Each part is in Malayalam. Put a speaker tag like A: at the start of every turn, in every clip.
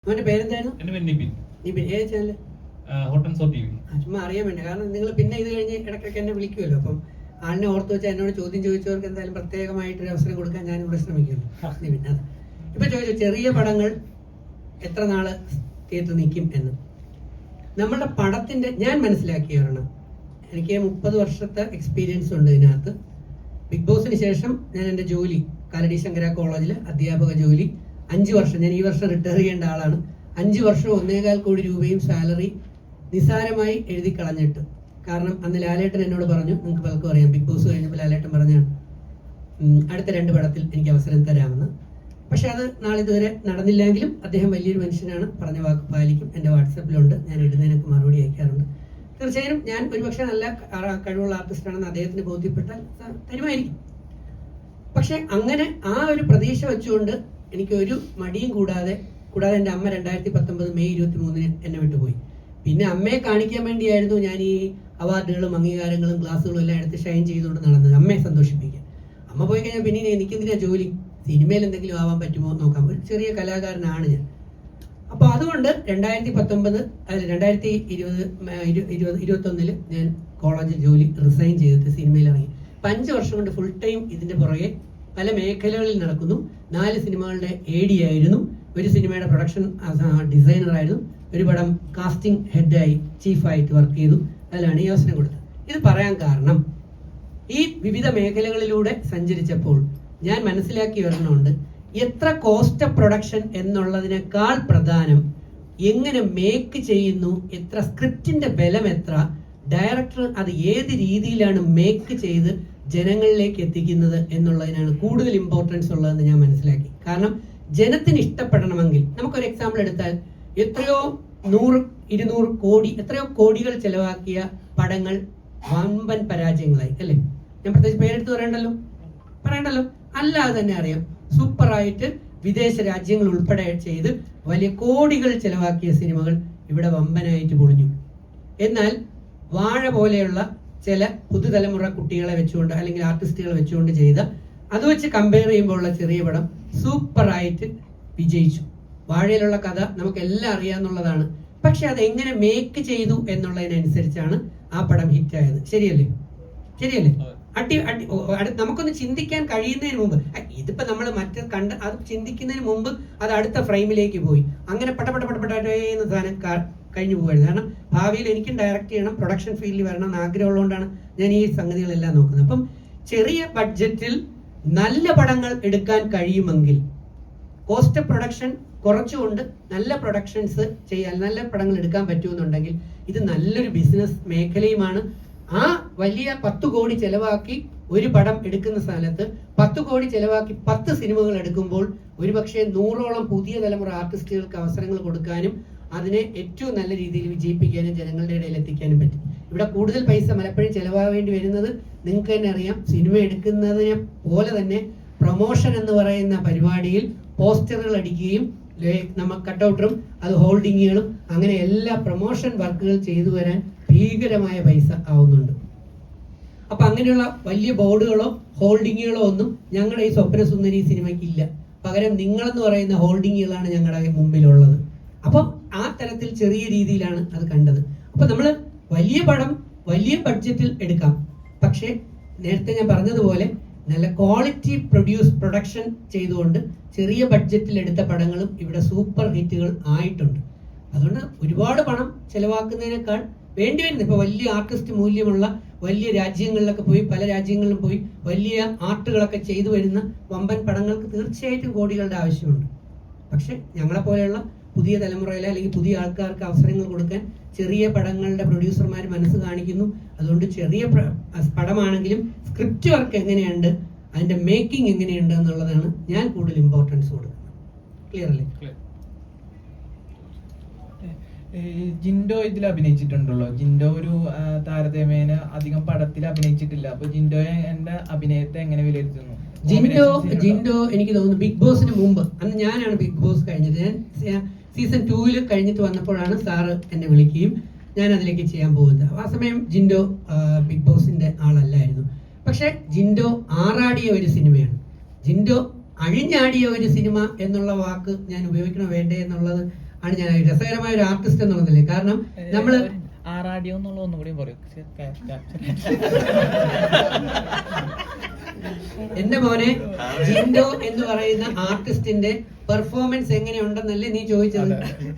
A: അവന്റെ പേരെന്തായിരുന്നു?
B: എന്റെ പേര് നിബിൻ.
A: നിബിൻ. ഏത് channel?
B: Hot and so TV.
A: ചുമ്മാ അറിയാൻ വേണ്ടി. കാരണം നിങ്ങൾ പിന്നെ ഇത് കഴിഞ്ഞ് ഇടയ്ക്കൊക്കെ എന്നെ വിളിക്കുമല്ലോ. അപ്പം ആളിനെ ഓർത്ത് വെച്ചാൽ എന്നോട് ചോദ്യം ചോദിച്ചവർക്ക് എന്തായാലും പ്രത്യേകമായിട്ടൊരു അവസരം കൊടുക്കാൻ ഞാൻ ഇവിടെ ശ്രമിക്കുമല്ലോ. നിബിൻ, അതെ. ഇപ്പൊ ചോദിച്ചു ചെറിയ പടങ്ങൾ എത്ര നാള് തിയേറ്റർ നിൽക്കും എന്ന്. നമ്മുടെ പടത്തിന്റെ ഞാൻ മനസ്സിലാക്കിയ ഒരെണ്ണം, എനിക്ക് 30 വർഷത്തെ എക്സ്പീരിയൻസ് ഉണ്ട് ഇതിനകത്ത്. ബിഗ് ബോസിന് ശേഷം ഞാൻ എൻ്റെ ജോലി കാലടി ശങ്കര കോളേജിൽ അധ്യാപക ജോലി 5 വർഷം, ഞാൻ ഈ വർഷം റിട്ടയർ ചെയ്യേണ്ട ആളാണ്. 5 വർഷം 1.25 കോടി രൂപയും സാലറി നിസാരമായി എഴുതി കളഞ്ഞിട്ട്. കാരണം അന്ന് ലാലേട്ടൻ എന്നോട് പറഞ്ഞു, നിങ്ങൾക്ക് പലർക്കും അറിയാം, ബിഗ് ബോസ് കഴിഞ്ഞപ്പോൾ ലാലേട്ടൻ പറഞ്ഞാണ് അടുത്ത 2 പടത്തിൽ എനിക്ക് അവസരം തരാമെന്ന്. പക്ഷെ അത് നാളിതുവരെ നടന്നില്ലെങ്കിലും അദ്ദേഹം വലിയൊരു മനുഷ്യനാണ്, പറഞ്ഞ വാക്ക് പാലിക്കും. എൻ്റെ വാട്സപ്പിലുണ്ട്, ഞാൻ ഇടുന്നതിനൊക്കെ മറുപടി അയക്കാറുണ്ട്. തീർച്ചയായും ഞാൻ ഒരുപക്ഷെ നല്ല കഴിവുള്ള ആർട്ടിസ്റ്റാണെന്ന് അദ്ദേഹത്തിന് ബോധ്യപ്പെട്ടാൽ തരുമായിരിക്കും. പക്ഷെ അങ്ങനെ ആ ഒരു പ്രതീക്ഷ വെച്ചുകൊണ്ട് എനിക്ക് ഒരു മടിയും കൂടാതെ എൻ്റെ അമ്മ 2019 മെയ് 23 എന്നെ വിട്ടുപോയി. പിന്നെ അമ്മയെ കാണിക്കാൻ വേണ്ടിയായിരുന്നു ഞാൻ ഈ അവാർഡുകളും അംഗീകാരങ്ങളും ക്ലാസ്സുകളും എല്ലാം എടുത്ത് ഷൈൻ ചെയ്തുകൊണ്ട് നടന്നത്, അമ്മയെ സന്തോഷിപ്പിക്കാൻ. അമ്മ പോയി കഴിഞ്ഞാൽ പിന്നെ എനിക്കെന്തിനാ ജോലി, സിനിമയിൽ എന്തെങ്കിലും ആവാൻ പറ്റുമോ നോക്കാം. ഒരു ചെറിയ കലാകാരനാണ് ഞാൻ. അപ്പൊ അതുകൊണ്ട് 2021 ഞാൻ കോളേജിൽ ജോലി റിസൈൻ ചെയ്തിട്ട് സിനിമയിൽ ഇറങ്ങി. 5 വർഷം കൊണ്ട് ഫുൾ ടൈം ഇതിന്റെ പുറകെ പല മേഖലകളിൽ നടക്കുന്നു. 4 സിനിമകളുടെ AD ആയിരുന്നു, ഒരു സിനിമയുടെ പ്രൊഡക്ഷൻ ഡിസൈനർ ആയിരുന്നു, ഒരു പടം കാസ്റ്റിംഗ് ഹെഡായി ചീഫായിട്ട് വർക്ക് ചെയ്തു. അതിലാണ് ഈ അവസരം കൊടുത്തത്. ഇത് പറയാൻ കാരണം, ഈ വിവിധ മേഖലകളിലൂടെ സഞ്ചരിച്ചപ്പോൾ ഞാൻ മനസ്സിലാക്കി വരണമുണ്ട്, എത്ര കോസ്റ്റ് ഓഫ് പ്രൊഡക്ഷൻ എന്നുള്ളതിനേക്കാൾ പ്രധാനം എങ്ങനെ മേക്ക് ചെയ്യുന്നു, എത്ര സ്ക്രിപ്റ്റിന്റെ ബലം, എത്ര ഡയറക്ടർ അത് ഏത് രീതിയിലാണ് മേക്ക് ചെയ്ത് ജനങ്ങളിലേക്ക് എത്തിക്കുന്നത് എന്നുള്ളതിനാണ് കൂടുതൽ ഇമ്പോർട്ടൻസ് ഉള്ളതെന്ന് ഞാൻ മനസ്സിലാക്കി. കാരണം ജനത്തിന് ഇഷ്ടപ്പെടണമെങ്കിൽ, നമുക്കൊരു എക്സാമ്പിൾ എടുത്താൽ, എത്രയോ 100-200 കോടി, എത്രയോ കോടികൾ ചെലവാക്കിയ പടങ്ങൾ വമ്പൻ പരാജയങ്ങളായി അല്ലേ? ഞാൻ പ്രത്യേകിച്ച് പേരെടുത്ത് പറയണ്ടല്ലോ. അല്ലാതെ തന്നെ അറിയാം, സൂപ്പറായിട്ട് വിദേശ രാജ്യങ്ങൾ ഉൾപ്പെടെ ചെയ്ത് വലിയ കോടികൾ ചെലവാക്കിയ സിനിമകൾ ഇവിടെ വമ്പനായിട്ട് പൊളിഞ്ഞു. എന്നാൽ വാഴ പോലെയുള്ള ചില പുതുതലമുറ കുട്ടികളെ വെച്ചുകൊണ്ട് അല്ലെങ്കിൽ ആർട്ടിസ്റ്റുകളെ വെച്ചുകൊണ്ട് ചെയ്ത, അത് വെച്ച് കമ്പയർ ചെയ്യുമ്പോൾ ഉള്ള ചെറിയ പടം സൂപ്പറായിട്ട് വിജയിച്ചു. വാഴയിലുള്ള കഥ നമുക്ക് എല്ലാം അറിയാന്നുള്ളതാണ്. പക്ഷെ അത് എങ്ങനെ മേക്ക് ചെയ്തു എന്നുള്ളതിനനുസരിച്ചാണ് ആ പടം ഹിറ്റായത്. ശരിയല്ലേ? നമുക്കൊന്ന് ചിന്തിക്കാൻ കഴിയുന്നതിന് മുമ്പ്, ഇതിപ്പോ നമ്മൾ മറ്റു കണ്ട് അത് ചിന്തിക്കുന്നതിന് മുമ്പ് അത് അടുത്ത ഫ്രെയിമിലേക്ക് പോയി. അങ്ങനെ പടപടപടപടേന്ന് സാധനം കഴിഞ്ഞു പോകരുത്. കാരണം ഭാവിയിൽ എനിക്കും ഡയറക്റ്റ് ചെയ്യണം, പ്രൊഡക്ഷൻ ഫീൽഡിൽ വരണം എന്ന് ആഗ്രഹമുള്ളതുകൊണ്ടാണ് ഞാൻ ഈ സംഗതികളെല്ലാം നോക്കുന്നത്. അപ്പം ചെറിയ ബഡ്ജറ്റിൽ നല്ല പടങ്ങൾ എടുക്കാൻ കഴിയുമെങ്കിൽ, കോസ്റ്റ് പ്രൊഡക്ഷൻ കുറച്ചുകൊണ്ട് നല്ല പ്രൊഡക്ഷൻസ് ചെയ്യാൻ, നല്ല പടങ്ങൾ എടുക്കാൻ പറ്റുമെന്നുണ്ടെങ്കിൽ ഇത് നല്ലൊരു ബിസിനസ് മേഖലയുമാണ്. ആ വലിയ 10 കോടി ചെലവാക്കി ഒരു പടം എടുക്കുന്ന സ്ഥലത്ത് 10 കോടി ചെലവാക്കി 10 സിനിമകൾ എടുക്കുമ്പോൾ ഒരുപക്ഷെ 100ഓളം പുതിയ തലമുറ ആർട്ടിസ്റ്റുകൾക്ക് അവസരങ്ങൾ കൊടുക്കാനും അതിനെ ഏറ്റവും നല്ല രീതിയിൽ വിജയിപ്പിക്കാനും ജനങ്ങളുടെ ഇടയിൽ എത്തിക്കാനും പറ്റും. ഇവിടെ കൂടുതൽ പൈസ പലപ്പോഴും ചെലവാകേണ്ടി വരുന്നത് നിങ്ങൾക്ക് തന്നെ അറിയാം. സിനിമ എടുക്കുന്നതിനെ പോലെ തന്നെ പ്രൊമോഷൻ എന്ന് പറയുന്ന പരിപാടിയിൽ പോസ്റ്ററുകൾ അടിക്കുകയും നമ്മൾ കട്ടൗട്ടറും അത് ഹോൾഡിങ്ങുകളും അങ്ങനെ എല്ലാ പ്രൊമോഷൻ വർക്കുകൾ ചെയ്തു വരാൻ ഭീകരമായ പൈസ ആവുന്നുണ്ട്. അപ്പൊ അങ്ങനെയുള്ള വലിയ ബോർഡുകളോ ഹോൾഡിങ്ങുകളോ ഒന്നും ഞങ്ങളുടെ ഈ സ്വപ്ന സുന്ദരി സിനിമയ്ക്ക് ഇല്ല. പകരം നിങ്ങളെന്ന് പറയുന്ന ഹോൾഡിങ്ങുകളാണ് ഞങ്ങളുടെ മുമ്പിലുള്ളത്. അപ്പം ആ തരത്തിൽ ചെറിയ രീതിയിലാണ് അത് കണ്ടത്. അപ്പൊ നമ്മൾ വലിയ പടം വലിയ ബഡ്ജറ്റിൽ എടുക്കാം, പക്ഷേ നേരത്തെ ഞാൻ പറഞ്ഞതുപോലെ നല്ല ക്വാളിറ്റി പ്രൊഡക്ഷൻ ചെയ്തുകൊണ്ട് ചെറിയ ബഡ്ജറ്റിൽ എടുത്ത പടങ്ങളും ഇവിടെ സൂപ്പർ ഹിറ്റുകൾ ആയിട്ടുണ്ട്. അതുകൊണ്ട് ഒരുപാട് പണം ചെലവാക്കുന്നതിനേക്കാൾ വേണ്ടി വരുന്നത്, ഇപ്പൊ വലിയ ആർട്ടിസ്റ്റ് മൂല്യമുള്ള വലിയ രാജ്യങ്ങളിലൊക്കെ പോയി, പല രാജ്യങ്ങളിലും പോയി വലിയ ആർട്ടുകളൊക്കെ ചെയ്തു വരുന്ന വമ്പൻ പടങ്ങൾക്ക് തീർച്ചയായിട്ടും കോടികളുടെ ആവശ്യമുണ്ട്. പക്ഷെ ഞങ്ങളെ പോലെയുള്ള പുതിയ തലമുറയിലെ അല്ലെങ്കിൽ പുതിയ ആൾക്കാർക്ക് അവസരങ്ങൾ കൊടുക്കാൻ ചെറിയ പടങ്ങളുടെ പ്രൊഡ്യൂസർമാർ മനസ്സ് കാണിക്കുന്നു. അതുകൊണ്ട് ചെറിയ പടമാണെങ്കിലും സ്ക്രിപ്റ്റ് വർക്ക് എങ്ങനെയുണ്ട്, അതിന്റെ മേക്കിംഗ് എങ്ങനെയുണ്ട് എന്നുള്ളതാണ് ഞാൻ കൂടുതൽ ഇമ്പോർട്ടൻസ് കൊടുക്കുന്നത്. ക്ലിയർ അല്ലേ?
C: ജിൻഡോ ഇതിൽ അഭിനയിച്ചിട്ടുണ്ടല്ലോ. ജിൻഡോ ഒരു താരതമ്യേന അധികം പടത്തിൽ അഭിനയിച്ചിട്ടില്ല. അപ്പൊ ജിൻഡോയുടെ അഭിനയത്തെ എങ്ങനെ വിലയിരുത്തുന്നു?
A: ജിൻഡോ എനിക്ക് തോന്നുന്നു ബിഗ് ബോസിന് മുമ്പ്, അന്ന് ഞാനാണ് ബിഗ് ബോസ് കഴിഞ്ഞത്, ഞാൻ സീസൺ 2 കഴിഞ്ഞിട്ട് വന്നപ്പോഴാണ് സാറ് എന്നെ വിളിക്കുകയും ഞാൻ അതിലേക്ക് ചെയ്യാൻ പോകുന്നത്. ആ സമയം ജിൻഡോ ബിഗ് ബോസിന്റെ ആളല്ലായിരുന്നു. പക്ഷെ ജിൻഡോ ആറാടിയ ഒരു സിനിമയാണ്. ജിൻഡോ അഴിഞ്ഞാടിയ ഒരു സിനിമ എന്നുള്ള വാക്ക് ഞാൻ ഉപയോഗിക്കണോ വേണ്ടേ എന്നുള്ളത് ആണ് ഞാൻ രസകരമായ ഒരു ആർട്ടിസ്റ്റ് എന്നുള്ളതല്ലേ. കാരണം നമ്മള്
C: ആറാടിയോ എന്നുള്ള ഒന്നുകൂടി പറയും.
A: എന്റെ മോനെ ജിൻഡോ എന്ന് പറയുന്ന ആർട്ടിസ്റ്റിന്റെ പെർഫോമൻസ് എങ്ങനെയുണ്ടെന്നല്ലേ നീ ചോദിച്ചത്.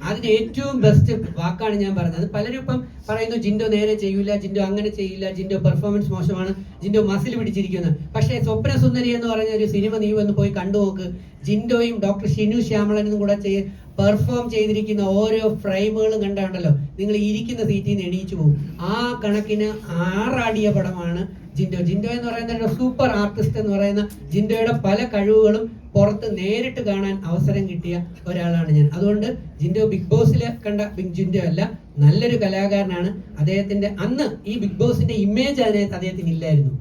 A: അതിന് ഏറ്റവും ബെസ്റ്റ് വാക്കാണ് ഞാൻ പറഞ്ഞത്. പലരും ഇപ്പം പറയുന്നു ജിൻഡോ നേരെ ചെയ്യൂല, ജിൻഡോ അങ്ങനെ ചെയ്യില്ല, ജിൻഡോ പെർഫോമൻസ് മോശമാണ്, ജിൻഡോ മസിൽ പിടിച്ചിരിക്കുന്നത്. പക്ഷേ സ്വപ്ന സുന്ദരി എന്ന് പറഞ്ഞ ഒരു സിനിമ നീ വന്ന് പോയി കണ്ടുനോക്ക്. ജിൻഡോയും ഡോക്ടർ ഷിനു ശ്യാമളനും കൂടെ പെർഫോം ചെയ്തിരിക്കുന്ന ഓരോ ഫ്രെയിമുകളും കണ്ടാണ്ടല്ലോ നിങ്ങൾ ഇരിക്കുന്ന സീറ്റിൽ നിന്ന് എണീച്ചു പോകും. ആ കണക്കിന് ആറാടിയ പടമാണ് ജിൻഡോ. ജിൻഡോ എന്ന് പറയുന്ന ഒരു സൂപ്പർ ആർട്ടിസ്റ്റ് എന്ന് പറയുന്ന ജിൻഡോയുടെ പല കഴിവുകളും പുറത്ത് നേരിട്ട് കാണാൻ അവസരം കിട്ടിയ ഒരാളാണ് ഞാൻ. അതുകൊണ്ട് ജിൻഡോ ബിഗ് ബോസിൽ കണ്ട ജിൻഡോ അല്ല, നല്ലൊരു കലാകാരനാണ്. അദ്ദേഹത്തിന്റെ അന്ന് ഈ ബിഗ് ബോസിന്റെ ഇമേജ് അതിനകത്ത് അദ്ദേഹത്തിന് ഇല്ലായിരുന്നു.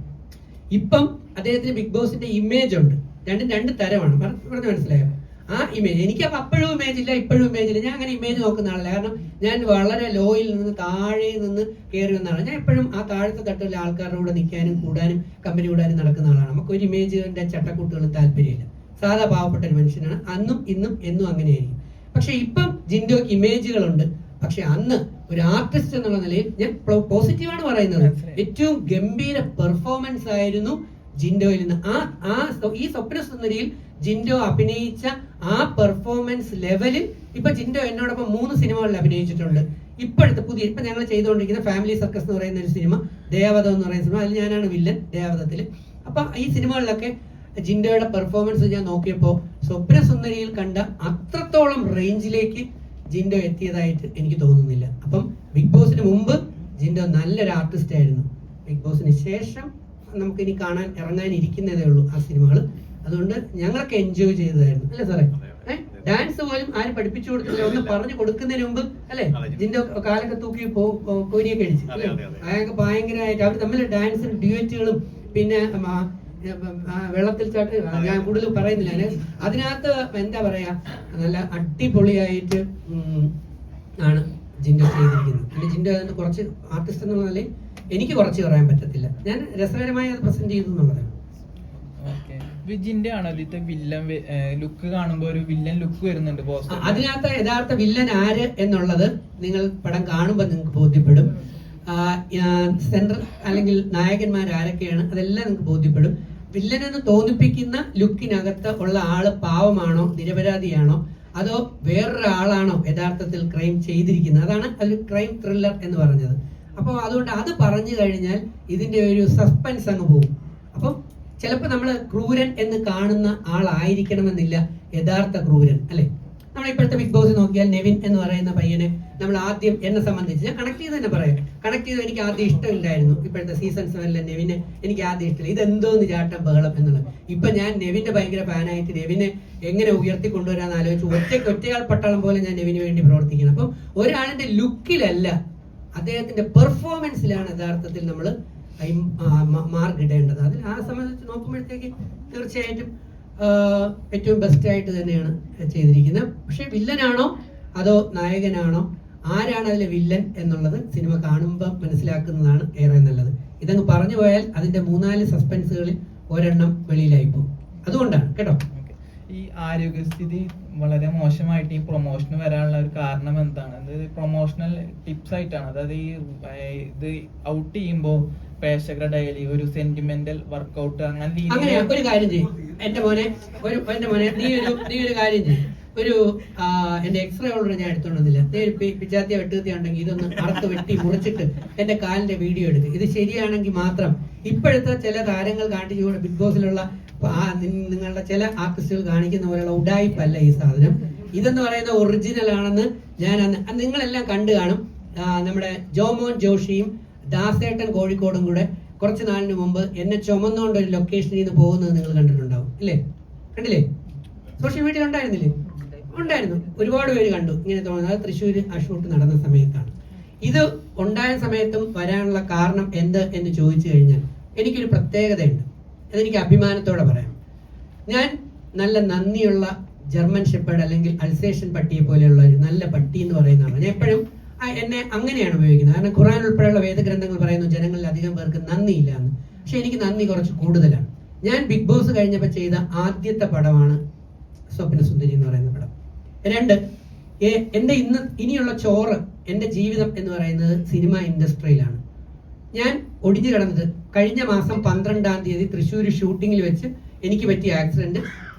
A: ഇപ്പം അദ്ദേഹത്തിന് ബിഗ് ബോസിന്റെ ഇമേജ് ഉണ്ട്. രണ്ട് തരമാണ്. പറഞ്ഞ് മനസ്സിലായോ? ആ ഇമേജ് എനിക്ക് അപ്പോഴും ഇമേജ് ഇല്ല, ഇപ്പോഴും ഇമേജ് ഇല്ല. ഞാൻ അങ്ങനെ ഇമേജ് നോക്കുന്ന ആളല്ല. കാരണം ഞാൻ വളരെ ലോയിൽ നിന്ന് താഴെ നിന്ന് കയറി വന്ന ആളാണ്. ഞാൻ എപ്പോഴും ആ താഴത്തെ തട്ടിലെ ആൾക്കാരുടെ കൂടെ നിൽക്കാനും കൂടാനും കമ്പനി കൂടാനും നടക്കുന്ന ആളാണ്. നമുക്ക് ഒരു ഇമേജിന്റെ ചട്ടക്കൂട്ടുകളും താല്പര്യമില്ല. സാധാ പാവപ്പെട്ട ഒരു മനുഷ്യനാണ്. അന്നും ഇന്നും എന്നും അങ്ങനെയായിരിക്കും. പക്ഷെ ഇപ്പം ജിൻഡോക്ക് ഇമേജുകളുണ്ട്. പക്ഷെ അന്ന് ഒരു ആർട്ടിസ്റ്റ് എന്നുള്ള നിലയിൽ ഞാൻ പോസിറ്റീവാണ് പറയുന്നത്. ഏറ്റവും ഗംഭീര പെർഫോമൻസ് ആയിരുന്നു ജിൻഡോയിൽ നിന്ന്. ഈ സ്വപ്ന സുന്ദരിയിൽ ജിൻഡോ അഭിനയിച്ച ആ പെർഫോമൻസ് ലെവലിൽ ഇപ്പൊ ജിൻഡോ എന്നോടൊപ്പം 3 സിനിമകളിൽ അഭിനയിച്ചിട്ടുണ്ട്. ഇപ്പോഴത്തെ ഇപ്പൊ ഞങ്ങൾ ചെയ്തുകൊണ്ടിരിക്കുന്ന ഫാമിലി സർക്കസ് എന്ന് പറയുന്ന ഒരു സിനിമ, ദേവതം എന്ന് പറയുന്ന സിനിമ, അതിൽ ഞാനാണ് വില്ലൻ ദേവതത്തില്. അപ്പൊ ഈ സിനിമകളിലൊക്കെ ജിൻഡോയുടെ പെർഫോമൻസ് ഞാൻ നോക്കിയപ്പോൾ സ്വപ്ന സുന്ദരിയിൽ കണ്ട അത്രത്തോളം റേഞ്ചിലേക്ക് ജിൻഡോ എത്തിയതായിട്ട് എനിക്ക് തോന്നുന്നില്ല. അപ്പം ബിഗ് ബോസിന് മുമ്പ് ജിൻഡോ നല്ലൊരു ആർട്ടിസ്റ്റ് ആയിരുന്നു. ബിഗ് ബോസിന് ശേഷം നമുക്ക് ഇനി കാണാൻ ഇറങ്ങാനിരിക്കുന്നതേ ഉള്ളൂ ആ സിനിമകൾ. അതുകൊണ്ട് ഞങ്ങളൊക്കെ എൻജോയ് ചെയ്തതായിരുന്നു അല്ലേ സാറേ? ഡാൻസ് പോലും ആരും പഠിപ്പിച്ചു കൊടുത്തില്ല, ഒന്ന് പറഞ്ഞു കൊടുക്കുന്നതിന് മുമ്പ് അല്ലെ ജിൻഡോ കാലൊക്കെ തൂക്കി കോരിയൊക്കെ അടിച്ചു അല്ലേ? അതൊക്കെ ഭയങ്കരമായിട്ട് അവർ തമ്മിൽ ഡാൻസും ഡ്യൂറ്റുകളും പിന്നെ വെള്ളത്തിൽ ചാട്ട് ഞാൻ കൂടുതൽ പറയുന്നില്ല. അതിനകത്ത് എന്താ പറയാ, നല്ല അടിപൊളിയായിട്ട് ആണ് ജിൻഡോ ചെയ്തിരിക്കുന്നത്. പിന്നെ ജിൻഡോ അതിന് കുറച്ച് ആർട്ടിസ്റ്റ് എന്നുള്ള നിലയിൽ എനിക്ക് കുറച്ച് പറയാൻ പറ്റത്തില്ല. ഞാൻ രസകരമായി അത് പ്രസന്റ് ചെയ്തു എന്നുള്ളതാണ്.
C: വിജിന്റെ ആണ് അതിന്റെ വില്ലൻ ലുക്ക് കാണുമ്പോൾ ഒരു വില്ലൻ ലുക്ക് വരുന്നുണ്ട്.
A: അതിനകത്ത് യഥാർത്ഥ വില്ലൻ ആര് എന്നുള്ളത് നിങ്ങൾ പടം കാണുമ്പോൾ നിങ്ങൾക്ക് ബോധ്യപ്പെടും. സെൻട്രൽ അല്ലെങ്കിൽ നായകന്മാർ ആരൊക്കെയാണ് അതെല്ലാം നിങ്ങൾക്ക് ബോധ്യപ്പെടും. വില്ലൻ എന്ന് തോന്നിപ്പിക്കുന്ന ലുക്കിനകത്ത് ഉള്ള ആള് പാവമാണോ നിരപരാധിയാണോ അതോ വേറൊരാളാണോ യഥാർത്ഥത്തിൽ ക്രൈം ചെയ്തിരിക്കുന്നത്, അതാണ് ഒരു ക്രൈം ത്രില്ലർ എന്ന് പറഞ്ഞത്. അപ്പോൾ അതുകൊണ്ട് അത് പറഞ്ഞു കഴിഞ്ഞാൽ ഇതിന്റെ ഒരു സസ്പെൻസ് അങ്ങ് പോകും. അപ്പം ചിലപ്പോൾ നമ്മൾ ക്രൂരൻ എന്ന് കാണുന്ന ആളായിരിക്കണമെന്നില്ല യഥാർത്ഥ ക്രൂരൻ അല്ലെ? നമ്മൾ ഇപ്പോഴത്തെ ബിഗ് ബോസ് നോക്കിയാൽ നെവിൻ എന്ന് പറയുന്ന പയ്യനെ നമ്മൾ ആദ്യം എന്നെ സംബന്ധിച്ച് ഞാൻ കണക്ട് ചെയ്ത് തന്നെ പറയാം. കണക്ട് ചെയ്ത് എനിക്ക് ആദ്യം ഇഷ്ടമില്ലായിരുന്നു. ഇപ്പോഴത്തെ സീസൺ 7 നെവിനെ എനിക്ക് ആദ്യം ഇഷ്ടമില്ല. ഇതെന്തോന്ന് ചാട്ടം ബഹളം എന്നുള്ളത്. ഇപ്പൊ ഞാൻ നെവിന്റെ ഭയങ്കര ഫാനായിട്ട് നെവിനെ എങ്ങനെ ഉയർത്തി കൊണ്ടുവരാന്ന് ആലോചിച്ച് ഒറ്റയാൾ പട്ടാളം പോലെ ഞാൻ നെവിന് വേണ്ടി പ്രവർത്തിക്കണം. അപ്പം ഒരാളിന്റെ ലുക്കിലല്ല അദ്ദേഹത്തിന്റെ പെർഫോമൻസിലാണ് യഥാർത്ഥത്തിൽ നമ്മൾ മാർക്ക് ഇടേണ്ടത്. അതിൽ ആ സംബന്ധിച്ച് നോക്കുമ്പോഴത്തേക്ക് തീർച്ചയായിട്ടും ഏറ്റവും ബെസ്റ്റ് ആയിട്ട് തന്നെയാണ് ചെയ്തിരിക്കുന്നത്. പക്ഷെ വില്ലനാണോ അതോ നായകനാണോ, ആരാണ് അതിലെ വില്ലൻ എന്നുള്ളത് സിനിമ കാണുമ്പോൾ മനസ്സിലാക്കുന്നതാണ് ഏറെ നല്ലത്. ഇതങ്ങ് പറഞ്ഞു പോയാൽ അതിന്റെ 3-4 സസ്പെൻസുകളിൽ ഒരെണ്ണം വെളിയിലായി പോകും. അതുകൊണ്ടാണ് കേട്ടോ.
C: ഈ ആരോഗ്യസ്ഥിതി വളരെ മോശമായിട്ട് ഈ പ്രൊമോഷന് വരാനുള്ള ഒരു കാരണം എന്താണ്? അത് പ്രൊമോഷണൽ ടിപ്സ് ആയിട്ടാണ്. അതായത് ഈ ഇത് ഔട്ട് ചെയ്യുമ്പോൾ പ്രേക്ഷകരുടെ ഡെയിലി ഒരു സെന്റിമെന്റൽ വർക്ക്ഔട്ട് അങ്ങനെ
A: ഒരു കാര്യം ചെയ്യും. എന്റെ മോനെ നീ ഒരു കാര്യം ചെയ്യും. ഒരു എന്റെ എക്സ്റേ ഓൾറെഡി ഞാൻ എടുത്തോണ്ടില്ല. പിച്ചാത്തിയ വെട്ടുകത്തി ഉണ്ടെങ്കിൽ ഇതൊന്ന് അറുത്ത് വെട്ടി മുറിച്ചിട്ട് എന്റെ കാലിന്റെ വീഡിയോ എടുക്കുക. ഇത് ശരിയാണെങ്കിൽ മാത്രം ഇപ്പോഴത്തെ ചില താരങ്ങൾ കാണിച്ചു ബിഗ് ബോസിലുള്ള നിങ്ങളുടെ ചില ആർട്ടിസ്റ്റുകൾ കാണിക്കുന്ന പോലെയുള്ള ഉഡായിപ്പല്ല ഈ സാധനം. ഇതെന്ന് പറയുന്ന ഒറിജിനൽ ആണെന്ന് ഞാൻ നിങ്ങളെല്ലാം കണ്ടു കാണും. നമ്മുടെ ജോമോൻ ജോഷിയും ദാസേട്ടൻ കോഴിക്കോടും കൂടെ കുറച്ച് നാളിന് മുമ്പ് എന്നെ ചുമന്നുകൊണ്ട് ഒരു ലൊക്കേഷനിൽ നിന്ന് പോകുന്നത് നിങ്ങൾ കണ്ടിട്ടുണ്ടാവും ഇല്ലേ? കണ്ടില്ലേ? സോഷ്യൽ മീഡിയ ഉണ്ടായിരുന്നില്ലേ? ഉണ്ടായിരുന്നു. ഒരുപാട് പേര് കണ്ടു ഇങ്ങനെ തോന്നുന്നത്. തൃശ്ശൂർ ആ ഷൂട്ട് നടന്ന സമയത്താണ്. ഇത് ഉണ്ടായ സമയത്തും വരാനുള്ള കാരണം എന്ത് എന്ന് ചോദിച്ചു കഴിഞ്ഞാൽ എനിക്കൊരു പ്രത്യേകതയുണ്ട്. അതെനിക്ക് അഭിമാനത്തോടെ പറയാം. ഞാൻ നല്ല നന്ദിയുള്ള ജർമ്മൻ ഷെപ്പേർഡ് അല്ലെങ്കിൽ അൽസേഷ്യൻ പട്ടിയെ പോലെയുള്ള ഒരു നല്ല പട്ടി എന്ന് പറയുന്നതാണ്. ഞാൻ എപ്പോഴും എന്നെ അങ്ങനെയാണ് ഉപയോഗിക്കുന്നത്. കാരണം ഖുർആൻ ഉൾപ്പെടെയുള്ള വേദഗ്രന്ഥങ്ങൾ പറയുന്നു ജനങ്ങളിൽ അധികം പേർക്ക് നന്ദിയില്ല എന്ന്. പക്ഷെ എനിക്ക് നന്ദി കുറച്ച് കൂടുതലാണ്. ഞാൻ ബിഗ് ബോസ് കഴിഞ്ഞപ്പോൾ ചെയ്ത ആദ്യത്തെ പടമാണ് സ്വപ്ന സുന്ദരി എന്ന് പറയുന്ന പടം. 2, എൻ്റെ ഇനിയുള്ള ചോറ്, എൻ്റെ ജീവിതം എന്ന് പറയുന്നത് സിനിമ ഇൻഡസ്ട്രിയിലാണ്. ഞാൻ ഒടിഞ്ഞു കിടന്നത് കഴിഞ്ഞ മാസം 12-ാം തീയതി തൃശ്ശൂർ ഷൂട്ടിങ്ങിൽ വെച്ച് എനിക്ക് പറ്റിയ ആക്സിഡന്റ്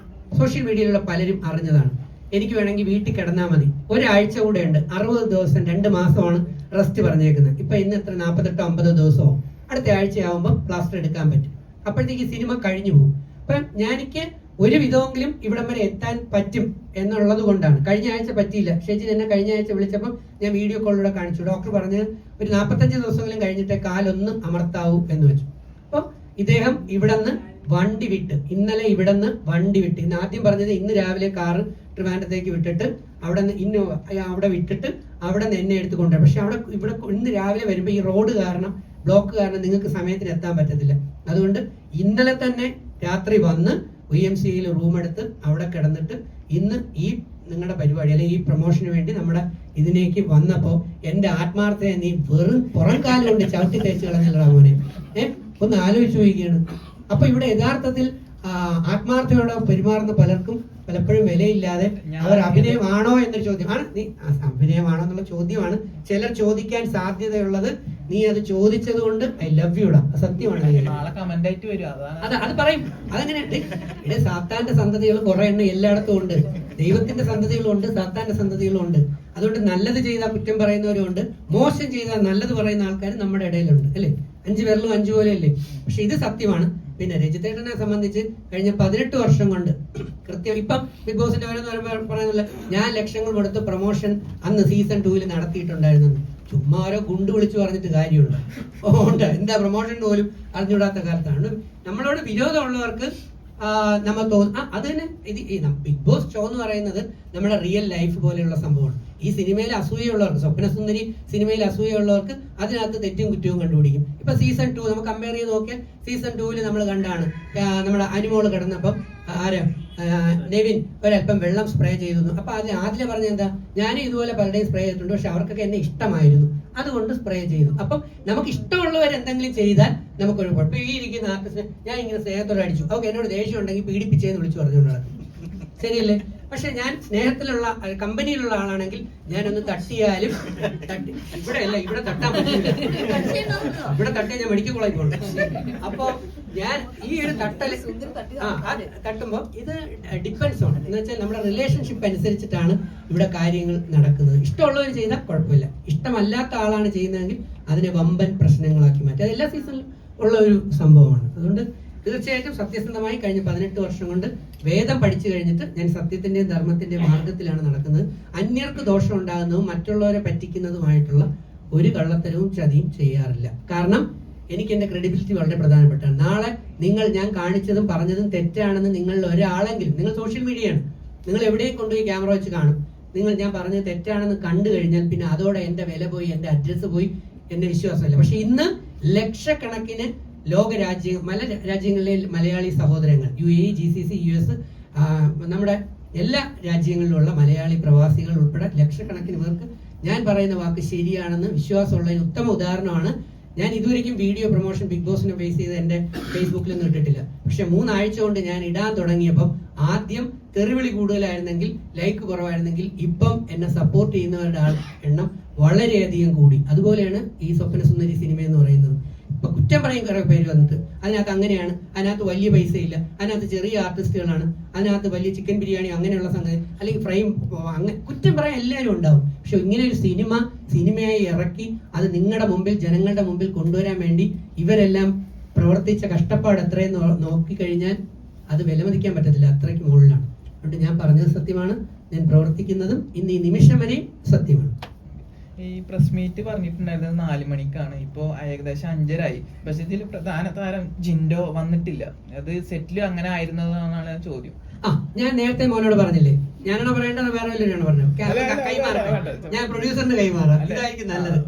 A: സോഷ്യൽ മീഡിയയിലുള്ള പലരും അറിഞ്ഞതാണ്. എനിക്ക് വേണമെങ്കിൽ വീട്ടിൽ കിടന്നാൽ മതി, ഒരാഴ്ച കൂടെ ഉണ്ട്, 60 ദിവസം 2 മാസമാണ് റെസ്റ്റ് പറഞ്ഞേക്കുന്നത്. ഇപ്പൊ ഇന്ന് എത്ര 48-50 ദിവസമോ, അടുത്ത ആഴ്ചയാവുമ്പോൾ പ്ലാസ്റ്റർ എടുക്കാൻ പറ്റും. അപ്പോഴത്തേക്ക് സിനിമ കഴിഞ്ഞു പോകും. അപ്പൊ എനിക്ക് ഒരു വിധമെങ്കിലും ഇവിടം വരെ എത്താൻ പറ്റും എന്നുള്ളത് കൊണ്ടാണ്. കഴിഞ്ഞ ആഴ്ച പറ്റിയില്ല. ഷെജിൻ എന്നെ കഴിഞ്ഞ ആഴ്ച വിളിച്ചപ്പോൾ ഞാൻ വീഡിയോ കോളിലൂടെ കാണിച്ചു. ഡോക്ടർ പറഞ്ഞ് ഒരു 45 ദിവസമെങ്കിലും കഴിഞ്ഞിട്ട് കാലൊന്ന് അമർത്താവൂ എന്ന് വെച്ചു. അപ്പം ഇദ്ദേഹം ഇവിടുന്ന് വണ്ടി വിട്ട്, ഇന്നലെ ഇവിടുന്ന് വണ്ടി വിട്ട്, ഇന്ന് ആദ്യം പറഞ്ഞത് ഇന്ന് രാവിലെ കാറ് ട്രിവാൻഡ്രത്തേക്ക് വിട്ടിട്ട് അവിടെ നിന്ന് ഇന്നോവ അവിടെ വിട്ടിട്ട് അവിടെ നിന്ന് എന്നെ എടുത്ത് കൊണ്ടുപോയി. പക്ഷെ ഇവിടെ ഇന്ന് രാവിലെ വരുമ്പോൾ ഈ റോഡ് കാരണം, ബ്ലോക്ക് കാരണം നിങ്ങൾക്ക് സമയത്തിന് എത്താൻ പറ്റത്തില്ല. അതുകൊണ്ട് ഇന്നലെ തന്നെ രാത്രി വന്ന് YMCAയിൽ റൂം എടുത്ത് അവിടെ കിടന്നിട്ട് ഇന്ന് ഈ നിങ്ങളുടെ പരിപാടി അല്ലെങ്കിൽ ഈ പ്രൊമോഷന് വേണ്ടി നമ്മുടെ ഇതിലേക്ക് വന്നപ്പോൾ എൻ്റെ ആത്മാർത്ഥയെ നീ വെറും പുറം കാലം കൊണ്ട് ചവിട്ടി തേച്ച് കളഞ്ഞല്ലടാ മോനെ. ഒന്ന് ആലോചിച്ച് നോക്കുകയാണ്. അപ്പൊ ഇവിടെ യഥാർത്ഥത്തിൽ ആത്മാർത്ഥയോടെ പെരുമാറുന്ന പലർക്കും പലപ്പോഴും വിലയില്ലാതെ അവർ അഭിനയമാണോ എന്നൊരു ചോദ്യമാണ്. നീ അഭിനയമാണോ എന്നുള്ള ചോദ്യമാണ് ചിലർ ചോദിക്കാൻ സാധ്യതയുള്ളത്. നീ അത് ചോദിച്ചത് കൊണ്ട് ഐ ലവ് യുടാ, സത്യമാണ്. അത് പറയും. അതങ്ങനെയുണ്ട്. ഇവിടെ സാത്താന്റെ സന്തതികൾ കുറെ എണ്ണം എല്ലായിടത്തും ഉണ്ട്. ദൈവത്തിന്റെ സന്തതികളും ഉണ്ട്, സാത്താന്റെ സന്തതികളും ഉണ്ട്. അതുകൊണ്ട് നല്ലത് ചെയ്താൽ കുറ്റം പറയുന്നവരും ഉണ്ട്, മോശം ചെയ്താൽ നല്ലത് പറയുന്ന ആൾക്കാർ നമ്മുടെ ഇടയിലുണ്ട്, അല്ലേ? 5 പേരിലും 5 പോലെയല്ലേ? പക്ഷെ ഇത് സത്യമാണ്. പിന്നെ രജിത്തേട്ടനെ സംബന്ധിച്ച് കഴിഞ്ഞ 18 വർഷം കൊണ്ട് കൃത്യം ഇപ്പം ബിഗ് ബോസിന്റെ പറയുന്നില്ല, ഞാൻ ലക്ഷങ്ങൾ കൊടുത്ത് പ്രൊമോഷൻ അന്ന് സീസൺ 2 നടത്തിയിട്ടുണ്ടായിരുന്നു. ചുമ്മാ ഓരോ ഗുണ്ട് വിളിച്ചു പറഞ്ഞിട്ട് കാര്യമുണ്ട്? എന്താ പ്രൊമോഷൻ പോലും അറിഞ്ഞുകൂടാത്ത കാലത്താണ്. നമ്മളോട് വിരോധമുള്ളവർക്ക് നമ്മൾ അത് തന്നെ. ബിഗ് ബോസ് ഷോ എന്ന് പറയുന്നത് നമ്മുടെ റിയൽ ലൈഫ് പോലെയുള്ള സംഭവമാണ്. ഈ സിനിമയിൽ അസൂയുള്ളവർക്ക്, സ്വപ്നസുന്ദരി സിനിമയിൽ അസൂയുള്ളവർക്ക് അതിനകത്ത് തെറ്റും കുറ്റവും കണ്ടുപിടിക്കും. ഇപ്പൊ സീസൺ 2 നമുക്ക് കമ്പയർ ചെയ്ത് നോക്കിയാൽ സീസൺ 2 നമ്മൾ കണ്ടാണ് നമ്മുടെ അനുമോള് കിടന്നപ്പം നെവിൻ ഒരല്പം വെള്ളം സ്പ്രേ ചെയ്തു. അപ്പൊ ആദ്യം പറഞ്ഞ എന്താ, ഞാനും ഇതുപോലെ പലരുടെയും സ്പ്രേ ചെയ്തിട്ടുണ്ട്, പക്ഷെ അവർക്കൊക്കെ എന്നെ ഇഷ്ടമായിരുന്നു, അതുകൊണ്ട് സ്പ്രേ ചെയ്തു. അപ്പം നമുക്ക് ഇഷ്ടമുള്ളവർ എന്തെങ്കിലും ചെയ്താൽ നമുക്കൊരു കുഴപ്പം. ഈ ഇരിക്കുന്ന ആർട്ടിസ്റ്റ് ഞാൻ ഇങ്ങനെ സ്നേഹത്തോടെ അടിച്ചു, അവർക്ക് എന്നോട് ദേഷ്യം ഉണ്ടെങ്കിൽ പീഡിപ്പിച്ചേന്ന് വിളിച്ചു പറഞ്ഞുകൊണ്ടാണ്, ശരിയല്ലേ? പക്ഷെ ഞാൻ സ്നേഹത്തിലുള്ള കമ്പനിയിലുള്ള ആളാണെങ്കിൽ ഞാനൊന്ന് തട്ടിയാലും ഇവിടെ തട്ടാൻ പറ്റില്ല. ഇവിടെ തട്ടിയാൽ ഞാൻ മെഡിക്കൽ കോളേജ് പോകണം. അപ്പൊ ഞാൻ ഈ ഒരു തട്ടുമ്പോ ഇത് ഡിപ്പെൻസ് ആണ്. എന്ന് വെച്ചാൽ നമ്മുടെ റിലേഷൻഷിപ്പ് അനുസരിച്ചിട്ടാണ് ഇവിടെ കാര്യങ്ങൾ നടക്കുന്നത്. ഇഷ്ടമുള്ളവർ ചെയ്താൽ കുഴപ്പമില്ല, ഇഷ്ടമല്ലാത്ത ആളാണ് ചെയ്യുന്നതെങ്കിൽ അതിനെ വമ്പൻ പ്രശ്നങ്ങളാക്കി മാറ്റി. അത് എല്ലാ സീസണിലും ഉള്ള ഒരു സംഭവമാണ്. അതുകൊണ്ട് തീർച്ചയായിട്ടും സത്യസന്ധമായി കഴിഞ്ഞ 18 വർഷം കൊണ്ട് വേദം പഠിച്ചു കഴിഞ്ഞിട്ട് ഞാൻ സത്യത്തിന്റെയും ധർമ്മത്തിന്റെയും മാർഗത്തിലാണ് നടക്കുന്നത്. അന്യർക്ക് ദോഷം ഉണ്ടാകുന്നതും മറ്റുള്ളവരെ പറ്റിക്കുന്നതുമായിട്ടുള്ള ഒരു കള്ളത്തരവും ചതിയും ചെയ്യാറില്ല. കാരണം എനിക്ക് എന്റെ ക്രെഡിബിലിറ്റി വളരെ പ്രധാനപ്പെട്ടാണ്. നാളെ ഞാൻ കാണിച്ചതും പറഞ്ഞതും തെറ്റാണെന്ന് നിങ്ങളിൽ ഒരാളെങ്കിലും, നിങ്ങൾ സോഷ്യൽ മീഡിയയാണ്, നിങ്ങൾ എവിടെയും കൊണ്ടുപോയി ക്യാമറ വെച്ച് കാണും, ഞാൻ പറഞ്ഞത് തെറ്റാണെന്ന് കണ്ടു കഴിഞ്ഞാൽ പിന്നെ അതോടെ എന്റെ വില പോയി, എന്റെ അഡ്രസ്സ് പോയി, എന്റെ വിശ്വാസമല്ല. പക്ഷെ ഇന്ന് ലക്ഷക്കണക്കിന് പല രാജ്യങ്ങളിലെ മലയാളി സഹോദരങ്ങൾ, UAE, GCC, US, നമ്മുടെ എല്ലാ രാജ്യങ്ങളിലുള്ള മലയാളി പ്രവാസികൾ ഉൾപ്പെടെ ലക്ഷക്കണക്കിന് പേർക്ക് ഞാൻ പറയുന്ന വാക്ക് ശരിയാണെന്ന് വിശ്വാസമുള്ളതിന് ഉത്തമ ഉദാഹരണമാണ്. ഞാൻ ഇതുവരെയും വീഡിയോ പ്രൊമോഷൻ ബിഗ് ബോസിനെ ബേസ് ചെയ്ത് എന്റെ ഫേസ്ബുക്കിലൊന്നും ഇട്ടിട്ടില്ല. പക്ഷെ 3 ആഴ്ച കൊണ്ട് ഞാൻ ഇടാൻ തുടങ്ങിയപ്പം ആദ്യം തെറിവിളി കൂടുതലായിരുന്നെങ്കിൽ, ലൈക്ക് കുറവായിരുന്നെങ്കിൽ, ഇപ്പം എന്നെ സപ്പോർട്ട് ചെയ്യുന്നവരുടെ എണ്ണം വളരെയധികം കൂടി. അതുപോലെയാണ് ഈ സ്വപ്നസുന്ദരി സിനിമ എന്ന് പറയുന്നത്. ഇപ്പൊ കുറ്റം പറയും കുറെ പേര് വന്നിട്ട്, അതിനകത്ത് അങ്ങനെയാണ്, അതിനകത്ത് വലിയ പൈസ ഇല്ല, അതിനകത്ത് ചെറിയ ആർട്ടിസ്റ്റുകളാണ്, അതിനകത്ത് വലിയ ചിക്കൻ ബിരിയാണി അങ്ങനെയുള്ള സംഗതി, അല്ലെങ്കിൽ ഫ്രെയിം, അങ്ങനെ കുറ്റം പറയാൻ എല്ലാവരും ഉണ്ടാവും. പക്ഷെ ഇങ്ങനെ ഒരു സിനിമയായി ഇറക്കി അത് നിങ്ങളുടെ മുമ്പിൽ, ജനങ്ങളുടെ മുമ്പിൽ കൊണ്ടുവരാൻ വേണ്ടി ഇവരെല്ലാം പ്രവർത്തിച്ച കഷ്ടപ്പാട് എത്രയെന്ന് നോക്കിക്കഴിഞ്ഞാൽ അത് വിലമതിക്കാൻ പറ്റത്തില്ല, അത്രയ്ക്ക് മുകളിലാണ്. അതുകൊണ്ട് ഞാൻ പറഞ്ഞത് സത്യമാണ്, ഞാൻ പ്രവർത്തിക്കുന്നതും ഇന്ന് ഈ നിമിഷം വരെയും സത്യമാണ്.
C: ഈ പ്രസ് മീറ്റ് പറഞ്ഞിട്ടുണ്ടായിരുന്നത് 4 മണിക്കാണ്, ഇപ്പോ ഏകദേശം 5:30 പക്ഷെ ഇതിൽ പ്രധാന താരം ജിൻഡോ വന്നിട്ടില്ല. അത് സെറ്റിൽ അങ്ങനെ ആയിരുന്നതാണ് ചോദ്യം.
A: ഞാൻ നേരത്തെ മോനോട് പറഞ്ഞില്ലേ, ഞാനാണോ പറയേണ്ടത് വേറെ വല്ലവരാണ് പറഞ്ഞത്? കൈമാറട്ടെ, ഞാൻ പ്രൊഡ്യൂസറിന് കൈമാറാം, ഇതായിരിക്കും നല്ലത്.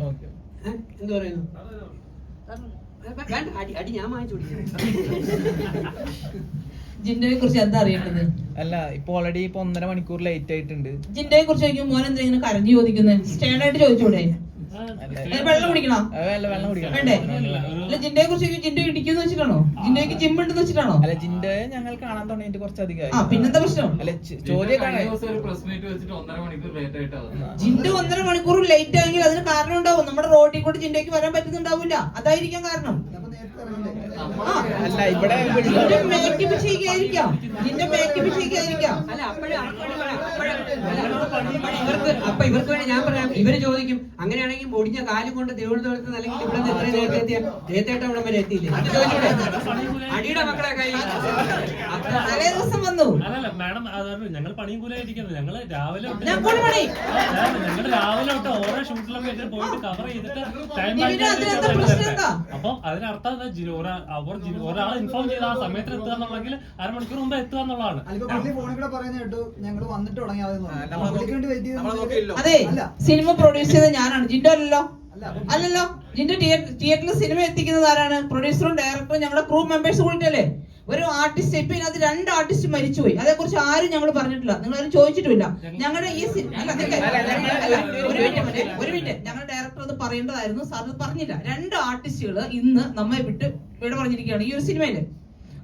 A: എന്ത് പറയുന്നു? അടി ഞാൻ വാങ്ങിച്ചു
B: ജിൻഡോയെ കുറിച്ച് എന്താ അറിയേണ്ടത്?
C: അല്ല, ഇപ്പൊ ഓൾറെഡി 1.5 മണിക്കൂർ ലേറ്റ് ആയിട്ടുണ്ട്.
B: ജിൻഡോയെ കുറിച്ച് ചോദിക്കും, മോൻ എന്താ ഇങ്ങനെ കരഞ്ഞു ചോദിക്കുന്നത്? സ്റ്റാൻഡായിട്ട് ചോദിച്ചൂടെ? വെള്ളം കുടിക്കണോ?
C: വെള്ളം കുടിക്കണം.
B: വേണ്ടേ? അല്ല ജിൻഡോയെ കുറിച്ച് ജിൻഡോ ഇടിക്കുന്നു വെച്ചിട്ടാണോ? ജിൻഡോയ്ക്ക് ജിം ഉണ്ടെന്ന് വെച്ചിട്ടാണോ?
C: അല്ല ജിൻഡോയെ ഞങ്ങൾ കാണാൻ തുടങ്ങിയിട്ട് കുറച്ചധികം.
B: പിന്നെന്താ പ്രശ്നം?
C: അല്ല ചോദ്യം
B: ജിൻഡോ 1.5 മണിക്കൂർ ലേറ്റ് ആയെങ്കിൽ അതിന് കാരണം ഉണ്ടാവും. നമ്മുടെ റോഡിൽ കൂടെ ജിൻഡോയ്ക്ക് വരാൻ പറ്റുന്നുണ്ടാവില്ല, അതായിരിക്കാം കാരണം.
C: അല്ല ഇവിടെ
B: ജിൻഡോ മേക്കപ്പ് ചെയ്യുകയായിരിക്കാം.
A: ഇവർക്ക് വേണ്ടി ഞാൻ പറയാം, ഇവര് ചോദിക്കും അങ്ങനെയാണെങ്കിൽ ഒടിഞ്ഞ കാലും കൊണ്ട് തിരുവനന്തപുരത്ത് അല്ലെങ്കിൽ ഇവിടെ നിന്ന് എത്ര നേരത്തെ എത്തിയ നേരത്തെ അവിടെ വരെ എത്തിയില്ലേ? അത് ചോദിച്ചൂടെ? അടിയുടെ മക്കളെ കൈ
B: തലേ ദിവസം വന്നു.
D: അല്ലല്ല മാഡം, അതാണ് ഞങ്ങൾ പണിയും കൂലായിരിക്കുന്നത്. ഞങ്ങള് രാവിലെ തൊട്ട് ഓരോ ഷൂട്ടിലൊക്കെ പോയിട്ട് കവർ ചെയ്തിട്ട് അപ്പൊ അതിനർത്ഥം ഒരാൾ ഇൻഫോം ചെയ്ത ആ സമയത്ത് എത്തുക എന്നുള്ളെങ്കിൽ അരമണിക്കൂർ മുമ്പ് എത്തുക എന്നുള്ളതാണ്.
B: അതെ, സിനിമ പ്രൊഡ്യൂസ് ചെയ്ത ഞാനാണ്, ജിൻഡോ അല്ലല്ലോ. ജിൻഡോ തിയേറ്ററിൽ സിനിമ എത്തിക്കുന്നത് ആരാണ്? പ്രൊഡ്യൂസറും ഡയറക്ടറും ഞങ്ങളുടെ ക്രൂ മെമ്പേഴ്സ് കൂടിയിട്ടല്ലേ. ഒരു ആർട്ടിസ്റ്റ് ഇപ്പൊ ഇതിനകത്ത് 2 ആർട്ടിസ്റ്റ് മരിച്ചുപോയി, അതേക്കുറിച്ച് ആരും ഞങ്ങൾ പറഞ്ഞിട്ടില്ല, നിങ്ങൾ ആരും ചോദിച്ചിട്ടുമില്ല. ഞങ്ങളുടെ ഈ ഒരു മിനിറ്റ്, ഞങ്ങളുടെ ഡയറക്ടർ അത് പറയേണ്ടതായിരുന്നു, സാർ അത് പറഞ്ഞില്ല. 2 ആർട്ടിസ്റ്റുകൾ ഇന്ന് നമ്മെ വിട്ട് ഇവിടെ പറഞ്ഞിരിക്കുകയാണ് ഈ ഒരു സിനിമയില്.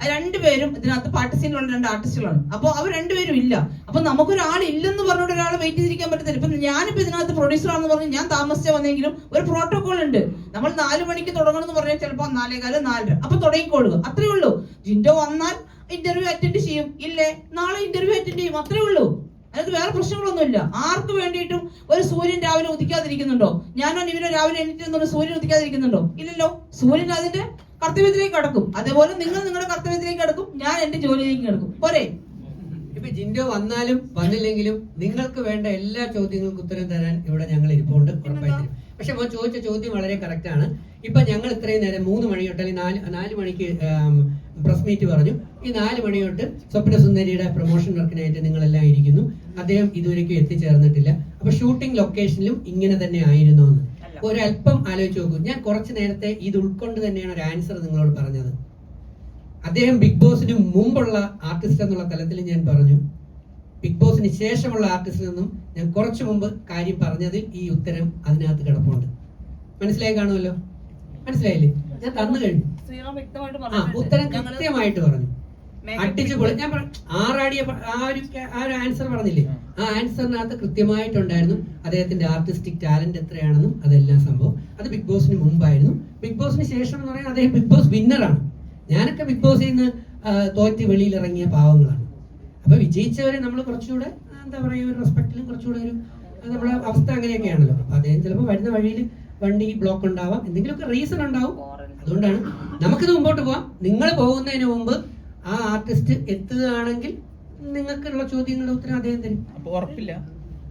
B: 2 പേരും ഇതിനകത്ത് പാട്ട് സീനിലുള്ള 2 ആർട്ടിസ്റ്റുകളാണ്. അപ്പൊ അവർ 2 പേരും ഇല്ല. അപ്പൊ നമുക്കൊരാൾ ഇല്ലെന്ന് പറഞ്ഞിട്ട് ഒരാളെ വെയിറ്റ് ചെയ്തിരിക്കാൻ പറ്റത്തില്ല. ഇപ്പൊ ഞാനിപ്പോ ഇതിനകത്ത് പ്രൊഡ്യൂസർ ആണെന്ന് പറഞ്ഞ് ഞാൻ താമസിച്ച് വന്നെങ്കിലും ഒരു പ്രോട്ടോകോൾ ഉണ്ട്. നമ്മൾ 4 മണിക്ക് തുടങ്ങണമെന്ന് പറഞ്ഞാൽ ചിലപ്പോൾ 4:15, 4:30 അപ്പൊ തുടങ്ങിക്കൊള്ളുക, അത്രേ ഉള്ളൂ. ജിൻഡോ വന്നാൽ ഇന്റർവ്യൂ അറ്റൻഡ് ചെയ്യും, ഇല്ലേ നാളെ ഇന്റർവ്യൂ അറ്റൻഡ് ചെയ്യും, അത്രേ ഉള്ളൂ. അതിനകത്ത് വേറെ പ്രശ്നങ്ങളൊന്നുമില്ല. ആർക്ക് വേണ്ടിയിട്ടും ഒരു സൂര്യൻ രാവിലെ ഉദിക്കാതിരിക്കുന്നുണ്ടോ? ഞാനോ ഇവനോ രാവിലെ എണീറ്റ് സൂര്യൻ ഉദിക്കാതിരിക്കുന്നുണ്ടോ? ഇല്ലല്ലോ. സൂര്യൻ അതിന്റെ കർത്തവ്യത്തിലേക്ക് കടക്കും. അതേപോലെ നിങ്ങൾ നിങ്ങളുടെ കർത്തവ്യത്തിലേക്ക് കടക്കും, ഞാൻ എന്റെ ജോലിയിലേക്ക് കിടക്കും. പോരെ?
A: ഇപ്പൊ ജിൻഡോ വന്നാലും വന്നില്ലെങ്കിലും നിങ്ങൾക്ക് വേണ്ട എല്ലാ ചോദ്യങ്ങൾക്കും ഉത്തരം തരാൻ ഇവിടെ ഞങ്ങൾ ഇരിപ്പുണ്ട്, ഉറപ്പായിട്ടും. പക്ഷെ മോൻ ചോദിച്ച ചോദ്യം വളരെ കറക്റ്റ് ആണ്. ഇപ്പൊ ഞങ്ങൾ ഇത്രയും നേരം 3 മണി തൊട്ട് അല്ലെങ്കിൽ 4 മണിക്ക് പ്രസ് മീറ്റ് പറഞ്ഞു. ഈ 4 മണി തൊട്ട് സ്വപ്ന സുന്ദരിയുടെ പ്രൊമോഷൻ വർക്കിനായിട്ട് നിങ്ങളെല്ലാം ഇരിക്കുന്നു. അദ്ദേഹം ഇതുവരെയ്ക്കും എത്തിച്ചേർന്നിട്ടില്ല. അപ്പൊ ഷൂട്ടിംഗ് ലൊക്കേഷനിലും ഇങ്ങനെ തന്നെ ആയിരുന്നു എന്ന് ഒരല്പം ആലോചിച്ച് നോക്കൂ. ഞാൻ കുറച്ച് നേരത്തെ ഇത് ഉൾക്കൊണ്ട് തന്നെയാണ് ഒരു ആൻസർ നിങ്ങളോട് പറഞ്ഞത്. അദ്ദേഹം ബിഗ് ബോസിന് മുമ്പുള്ള ആർട്ടിസ്റ്റ് എന്നുള്ള തലത്തിൽ ഞാൻ പറഞ്ഞു, ബിഗ് ബോസിന് ശേഷമുള്ള ആർട്ടിസ്റ്റിൽ നിന്നും ഞാൻ കുറച്ചു മുമ്പ് കാര്യം പറഞ്ഞതിൽ ഈ ഉത്തരം അതിനകത്ത് കിടപ്പുണ്ട്. മനസ്സിലായി കാണുമല്ലോ? മനസ്സിലായില്ലേ? ഞാൻ തന്നു കഴിഞ്ഞു. ഉത്തരം കൃത്യമായിട്ട് പറഞ്ഞു, അടിച്ചു പൊളി. ഞാൻ ആറാടിയ ആ ഒരു ആൻസർ പറഞ്ഞില്ലേ, ആ ആൻസറിനകത്ത് കൃത്യമായിട്ടുണ്ടായിരുന്നു അദ്ദേഹത്തിന്റെ ആർട്ടിസ്റ്റിക് ടാലന്റ് എത്രയാണെന്നും അതെല്ലാം സംഭവം. അത് ബിഗ് ബോസിന് മുമ്പായിരുന്നു. ബിഗ് ബോസിന് ശേഷം എന്ന് പറയുന്നത് അദ്ദേഹം ബിഗ് ബോസ് വിന്നറാണ്. ഞാനൊക്കെ ബിഗ് ബോസിൽ നിന്ന് തോറ്റ് വെളിയിലിറങ്ങിയ പാവങ്ങളാണ്. അപ്പൊ വിജയിച്ചവരെ നമ്മൾ കുറച്ചുകൂടെ എന്താ പറയുക, ഒരു റെസ്പെക്റ്റിലും കുറച്ചുകൂടെ ഒരു നമ്മളെ അവസ്ഥ അങ്ങനെയൊക്കെയാണല്ലോ. അപ്പൊ അദ്ദേഹം ചിലപ്പോൾ വരുന്ന വഴിയിൽ വണ്ടി ബ്ലോക്ക് ഉണ്ടാവാം, എന്തെങ്കിലുമൊക്കെ റീസൺ ഉണ്ടാവും. അതുകൊണ്ടാണ് നമുക്കിത് മുമ്പോട്ട് പോവാം. നിങ്ങൾ പോകുന്നതിന് മുമ്പ് ആ ആർട്ടിസ്റ്റ് എത്തുകയാണെങ്കിൽ നിങ്ങൾക്കുള്ള ചോദ്യങ്ങളുടെ ഉത്തരം അദ്ദേഹം തരും.
C: അപ്പൊ ഉറപ്പില്ല.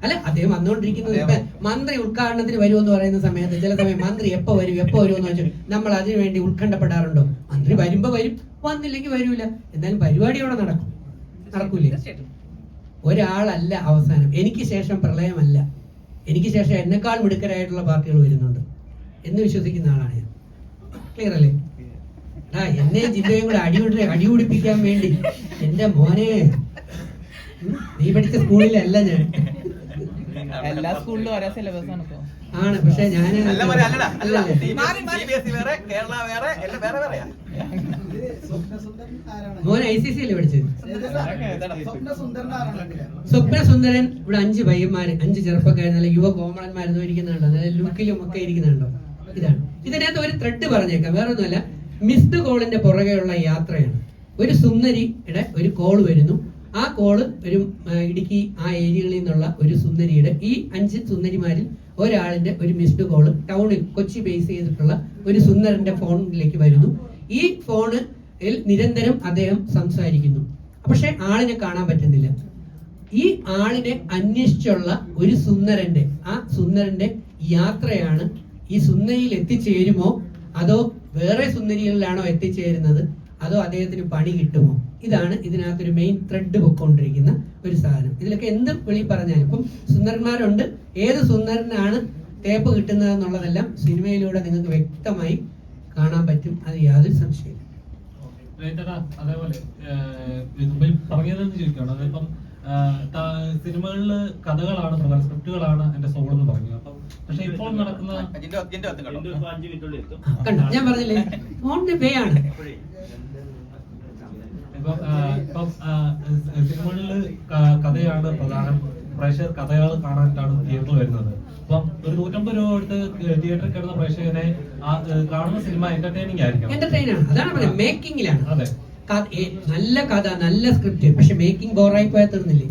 A: അല്ല, അദ്ദേഹം വന്നുകൊണ്ടിരിക്കുന്നത് ഇപ്പൊ മന്ത്രി ഉദ്ഘാടനത്തിന് വരുമെന്ന് പറയുന്ന സമയത്ത് ചില സമയം മന്ത്രി എപ്പോ വരും എന്ന് വെച്ചാൽ നമ്മൾ അതിനു വേണ്ടി ഉത്കണ്ഠപ്പെടാറുണ്ടോ? മന്ത്രി വരുമ്പോ വരും, വന്നില്ലെങ്കിൽ വരൂല. എന്നാലും പരിപാടി അവിടെ നടക്കൂലേ? ഒരാളല്ല അവസാനം. എനിക്ക് ശേഷം പ്രളയമല്ല, എനിക്ക് ശേഷം എന്നെക്കാൾ മിടുക്കരായിട്ടുള്ള പാർട്ടികൾ വരുന്നുണ്ട് എന്ന് വിശ്വസിക്കുന്ന ആളാണ് ഞാൻ. ക്ലിയർ അല്ലേ? എന്നെ ജില്ലയും കൂടെ അടിപിടിപ്പിക്കാൻ വേണ്ടി എന്റെ മോനെ, നീ പഠിച്ച സ്കൂളിലല്ല ഞാൻ.
C: എല്ലാ സ്കൂളിലും ഒരേ സിലബസ് ആണ്
A: ആണ്. പക്ഷെ ഞാൻ മോൻ ICC അല്ലേ പഠിച്ചത്? സ്വപ്ന സുന്ദരൻ ഇവിടെ 5 പയ്യന്മാര്, 5 ചെറുപ്പക്കാർ, നല്ല യുവ കോമളന്മാരെന്നോ ഇരിക്കുന്നുണ്ടോ, നല്ല ലുക്കിലും ഒക്കെ ഇരിക്കുന്നുണ്ടോ? ഇതാണ്. ഇതിനകത്ത് ഒരു ത്രെഡ് പറഞ്ഞേക്കാം, വേറെ ഒന്നുമല്ല. മിസ്ഡ് കോളിന്റെ പുറകെയുള്ള യാത്രയാണ്. ഒരു സുന്ദരിയുടെ ഒരു കോൾ വരുന്നു. ആ കോള് ഒരു ഇടുക്കി ആ ഏരിയകളിൽ നിന്നുള്ള ഒരു സുന്ദരിയുടെ, ഈ 5 സുന്ദരിമാരിൽ ഒരാളിന്റെ ഒരു മിസ്ഡ് കോള് ടൗണിൽ കൊച്ചി ബേസ് ചെയ്തിട്ടുള്ള ഒരു സുന്ദരന്റെ ഫോണിലേക്ക് വരുന്നു. ഈ ഫോണിൽ നിരന്തരം അദ്ദേഹം സംസാരിക്കുന്നു. പക്ഷെ ആളിനെ കാണാൻ പറ്റുന്നില്ല. ഈ ആളിനെ അന്വേഷിച്ചുള്ള ഒരു സുന്ദരന്റെ, ആ സുന്ദരന്റെ യാത്രയാണ്. ഈ സുന്ദരിയിൽ എത്തിച്ചേരുമോ അതോ വേറെ സുന്ദരികളിലാണോ എത്തിച്ചേരുന്നത്, അതോ അദ്ദേഹത്തിന് പണി കിട്ടുമോ? ഇതാണ് ഇതിനകത്തൊരു മെയിൻ ത്രെഡ് പൊയ്ക്കൊണ്ടിരിക്കുന്ന ഒരു സാധനം. ഇതിലൊക്കെ എന്ത് വെളി പറഞ്ഞാലും ഇപ്പം സുന്ദരന്മാരുണ്ട്, ഏത് സുന്ദരനാണ് തേപ്പ് കിട്ടുന്നത് എന്നുള്ളതെല്ലാം സിനിമയിലൂടെ നിങ്ങൾക്ക് വ്യക്തമായി കാണാൻ പറ്റും. അത് യാതൊരു സംശയമില്ല.
D: അതേപോലെ പറഞ്ഞതെന്ന് ചോദിക്കുകയാണ്, അതിപ്പം സിനിമകളില് കഥകളാണ്, സ്ക്രിപ്റ്റുകളാണ് എന്റെ സോൾ എന്ന് പറഞ്ഞു. അപ്പം പക്ഷെ ഇപ്പോൾ നടക്കുന്ന
A: കണ്ടോ ഞാൻ പറഞ്ഞില്ലേ ഓൺ ദി വേ ആണ്.
E: ഇപ്പം സിനിമകളിൽ കഥയാണ് പ്രധാനം. പ്രേക്ഷകർ കഥകൾ കാണാനായിട്ടാണ് തിയേറ്ററിൽ വരുന്നത്. അപ്പം ഒരു 150 രൂപ കൊടുത്ത് തിയേറ്ററിൽ കിടന്ന പ്രേക്ഷകനെ കാണുന്ന സിനിമ എന്റർടൈനിങ് ആയിരിക്കണം.
A: എന്റർടൈൻ ആണ്, അതാണ് പറയുന്നത്, മേക്കിങ്ങിലാണ്.
E: അതെ.
A: നല്ല കഥ, നല്ല സ്ക്രിപ്റ്റ്, പക്ഷെ മേക്കിംഗ് ബോറായി പോയാൽ തീർന്നില്ലേ?